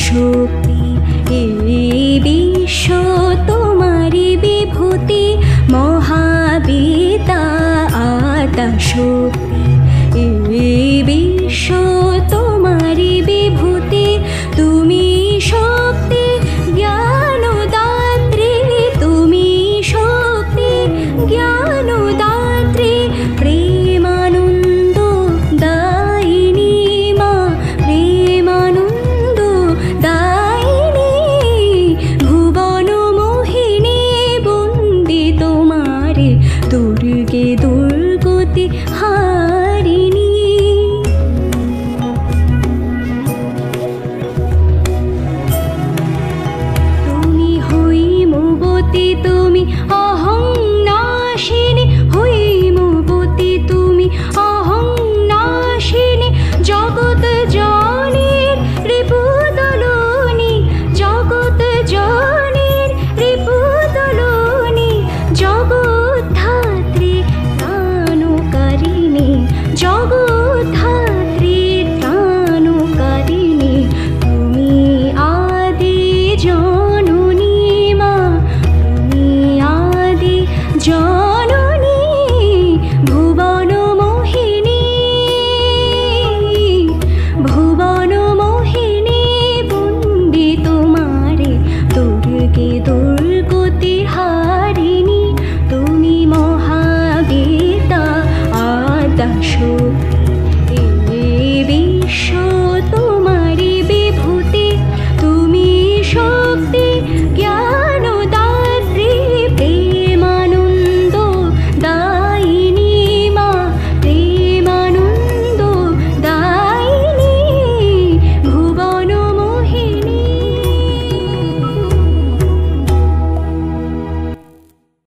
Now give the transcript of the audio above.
শক্তি, এই বিশ্ব তোমারি বিভূতি। মহাবিদ্যা আদ্যা শক্তি, এই বিশ্ব তোমারি বিভূতি। তুমি শক্তি জ্ঞানদাত্রী, তুমি শক্তি জ্ঞানদাত্রী। প্রেমানন্দ দায়িনী মা, প্রেমানন্দ দায়িনী। ভুবন মোহিনী বন্দি তোমারে, দুর্গে দুর্গতি হারিণী।